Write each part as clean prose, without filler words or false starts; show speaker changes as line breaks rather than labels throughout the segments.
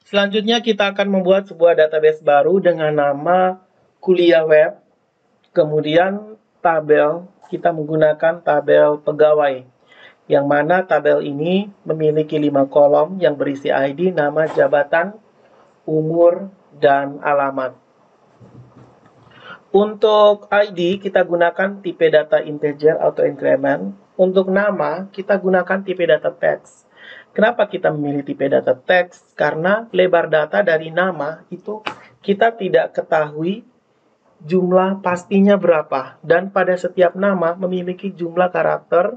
Selanjutnya kita akan membuat sebuah database baru dengan nama kuliah web. Kemudian tabel, kita menggunakan tabel pegawai. Yang mana tabel ini memiliki 5 kolom yang berisi ID, nama, jabatan, umur, dan alamat. Untuk ID kita gunakan tipe data integer auto increment. Untuk nama kita gunakan tipe data text. Kenapa kita memilih tipe data text? Karena lebar data dari nama itu kita tidak ketahui jumlah pastinya berapa, dan pada setiap nama memiliki jumlah karakter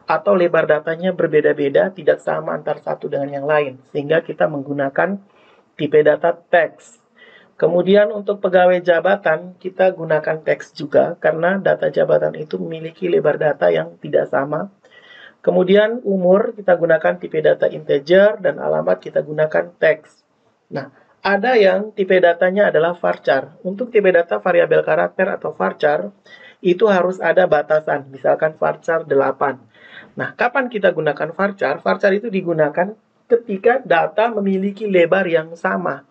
atau lebar datanya berbeda-beda, tidak sama antara satu dengan yang lain, sehingga kita menggunakan tipe data text. Kemudian untuk pegawai jabatan kita gunakan teks juga karena data jabatan itu memiliki lebar data yang tidak sama. Kemudian umur kita gunakan tipe data integer dan alamat kita gunakan teks. Nah, ada yang tipe datanya adalah varchar. Untuk tipe data variabel karakter atau varchar itu harus ada batasan, misalkan varchar 8. Nah, kapan kita gunakan varchar? Varchar itu digunakan ketika data memiliki lebar yang sama.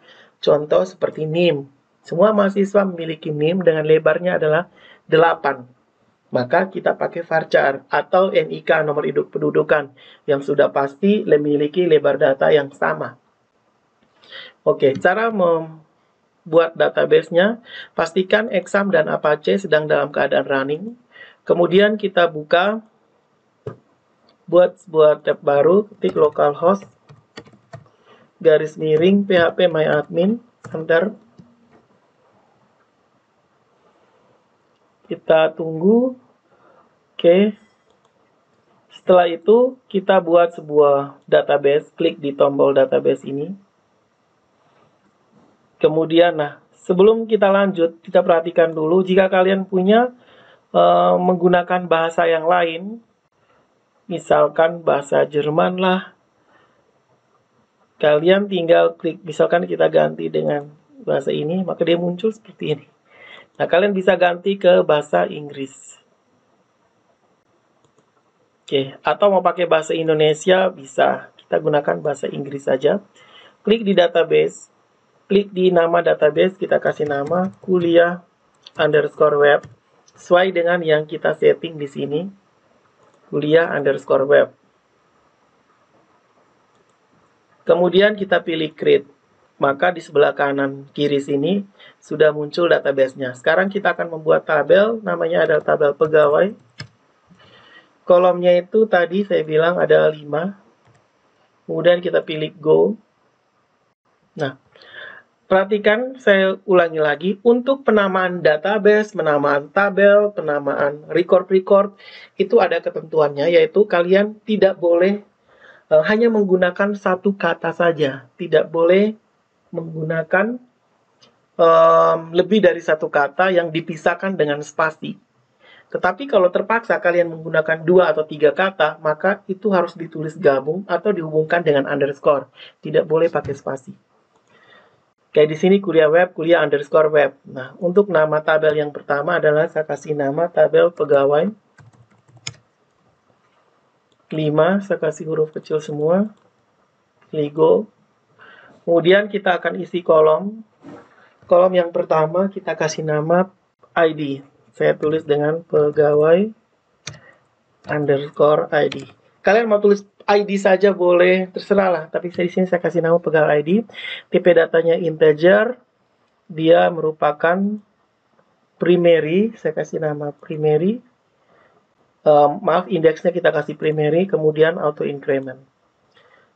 Contoh seperti NIM. Semua mahasiswa memiliki NIM dengan lebarnya adalah 8. Maka kita pakai varchar atau NIK, nomor induk pendudukan, yang sudah pasti memiliki lebar data yang sama. Oke, cara membuat database-nya, pastikan Exam dan Apache sedang dalam keadaan running. Kemudian kita buka, buat sebuah tab baru, ketik localhost, garis miring, phpMyAdmin, enter. Kita tunggu. Oke. Setelah itu, kita buat sebuah database. Klik di tombol database ini. Kemudian, sebelum kita lanjut, kita perhatikan dulu. Jika kalian punya menggunakan bahasa yang lain, misalkan bahasa Jerman lah, kalian tinggal klik, misalkan kita ganti dengan bahasa ini, maka dia muncul seperti ini. Nah, kalian bisa ganti ke bahasa Inggris. Oke, atau mau pakai bahasa Indonesia bisa. Kita gunakan bahasa Inggris saja. Klik di database. Klik di nama database, kita kasih nama kuliah_web. Sesuai dengan yang kita setting di sini. Kuliah_web. Kemudian kita pilih create. Maka di sebelah kanan kiri sini sudah muncul database-nya. Sekarang kita akan membuat tabel, namanya adalah tabel pegawai. Kolomnya itu tadi saya bilang ada 5. Kemudian kita pilih go. Nah, perhatikan, saya ulangi lagi. Untuk penamaan database, penamaan tabel, penamaan record, itu ada ketentuannya, yaitu kalian tidak boleh hanya menggunakan satu kata saja. Tidak boleh menggunakan lebih dari satu kata yang dipisahkan dengan spasi. Tetapi kalau terpaksa kalian menggunakan 2 atau 3 kata, maka itu harus ditulis gabung atau dihubungkan dengan underscore. Tidak boleh pakai spasi. Kayak di sini kuliah web, kuliah_web. Nah, untuk nama tabel yang pertama adalah saya kasih nama tabel pegawai. 5, saya kasih huruf kecil semua. Ligo. Kemudian kita akan isi kolom. Kolom yang pertama kita kasih nama ID. Saya tulis dengan pegawai_ID. Kalian mau tulis ID saja boleh, terserah lah. Tapi di sini saya kasih nama pegawai ID. Tipe datanya integer. Dia merupakan primary. Saya kasih nama primary. Maaf, indeksnya kita kasih primary. Kemudian auto increment.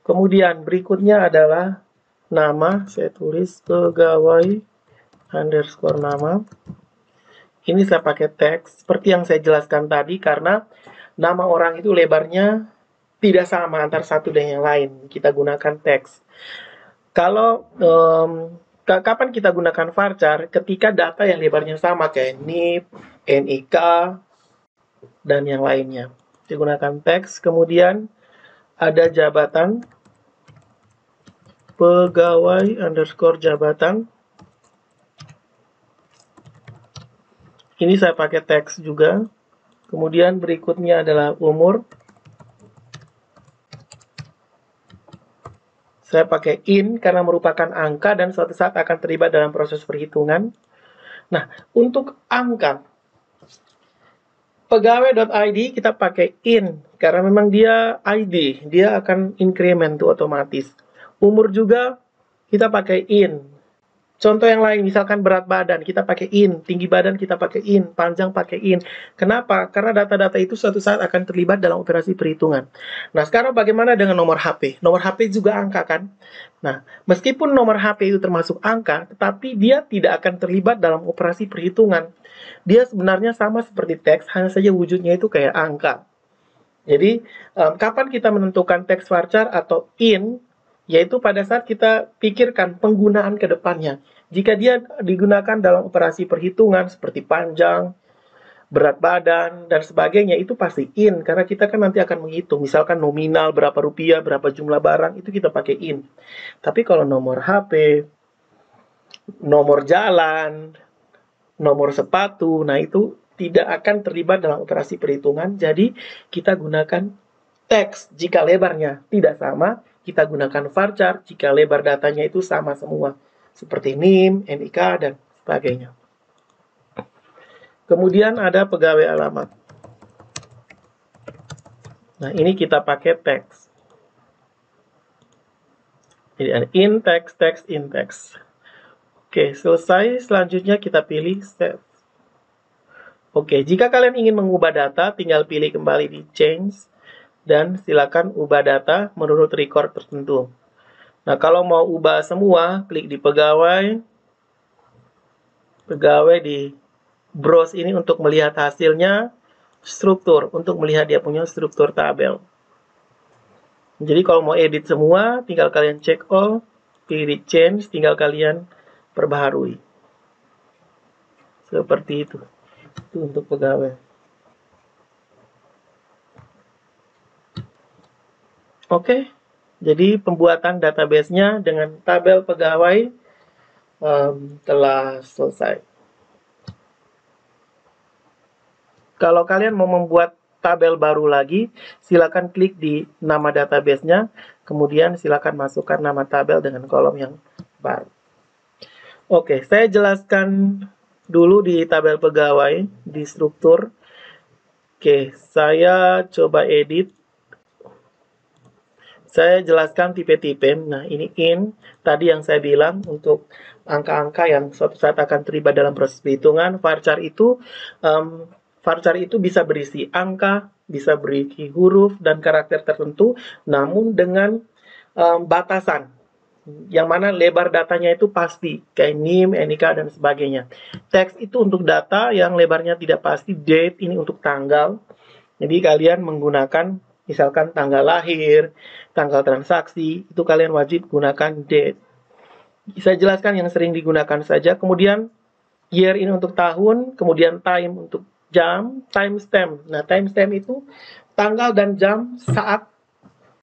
Kemudian berikutnya adalah nama. Saya tulis pegawai_nama. Ini saya pakai teks, seperti yang saya jelaskan tadi, karena nama orang itu lebarnya tidak sama antara satu dan yang lain. Kita gunakan teks. Kalau kapan kita gunakan varchar? Ketika data yang lebarnya sama, kayak NIP, NIK, dan yang lainnya. Kita gunakan teks. Kemudian ada jabatan, pegawai_jabatan. Ini saya pakai teks juga. Kemudian berikutnya adalah umur. Saya pakai in karena merupakan angka dan suatu saat akan terlibat dalam proses perhitungan. Nah, untuk angka, pegawai.id kita pakai in karena memang dia ID, dia akan increment tuh otomatis. Umur juga kita pakai in. Contoh yang lain, misalkan berat badan, kita pakai in. Tinggi badan kita pakai in. Panjang pakai in. Kenapa? Karena data-data itu suatu saat akan terlibat dalam operasi perhitungan. Nah, sekarang bagaimana dengan nomor HP? Nomor HP juga angka, kan? Nah, meskipun nomor HP itu termasuk angka, tetapi dia tidak akan terlibat dalam operasi perhitungan. Dia sebenarnya sama seperti teks, hanya saja wujudnya itu kayak angka. Jadi, kapan kita menentukan teks varchar atau in, yaitu pada saat kita pikirkan penggunaan ke depannya. Jika dia digunakan dalam operasi perhitungan seperti panjang, berat badan, dan sebagainya, itu pasti in, karena kita kan nanti akan menghitung, misalkan nominal berapa rupiah, berapa jumlah barang, itu kita pakai in. Tapi kalau nomor HP, nomor jalan, nomor sepatu, nah itu tidak akan terlibat dalam operasi perhitungan, jadi kita gunakan teks jika lebarnya tidak sama, kita gunakan varchar jika lebar datanya itu sama semua, seperti NIM, NIK, dan sebagainya. Kemudian ada pegawai alamat. Nah, ini kita pakai teks. Jadi ada in text, text, in text. Oke, selesai. Selanjutnya kita pilih save. Oke, jika kalian ingin mengubah data, tinggal pilih kembali di change. Dan silakan ubah data menurut record tertentu. Nah, kalau mau ubah semua, klik di pegawai. Pegawai di browse ini untuk melihat hasilnya, struktur, untuk melihat dia punya struktur tabel. Jadi kalau mau edit semua, tinggal kalian check all, pilih di change, tinggal kalian perbaharui. Seperti itu. Itu untuk pegawai. Oke, jadi pembuatan database-nya dengan tabel pegawai telah selesai. Kalau kalian mau membuat tabel baru lagi, silakan klik di nama database-nya, kemudian silakan masukkan nama tabel dengan kolom yang baru. Oke, saya jelaskan dulu di tabel pegawai, di struktur. Oke, saya coba edit. Saya jelaskan tipe-tipe. Nah, ini in. Tadi yang saya bilang untuk angka-angka yang suatu saat akan terlibat dalam proses perhitungan. Varchar itu bisa berisi angka, bisa berisi huruf dan karakter tertentu, namun dengan batasan. Yang mana lebar datanya itu pasti, kayak NIM, NIK, dan sebagainya. Teks itu untuk data yang lebarnya tidak pasti, date ini untuk tanggal. Jadi kalian menggunakan misalkan tanggal lahir, tanggal transaksi, itu kalian wajib gunakan date. Saya jelaskan yang sering digunakan saja. Kemudian year ini untuk tahun, kemudian time untuk jam, timestamp. Nah, timestamp itu tanggal dan jam saat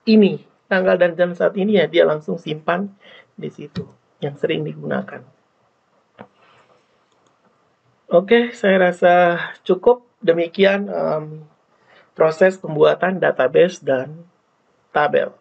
ini. Tanggal dan jam saat ini ya dia langsung simpan di situ yang sering digunakan. Oke, saya rasa cukup. Demikian proses pembuatan database dan tabel.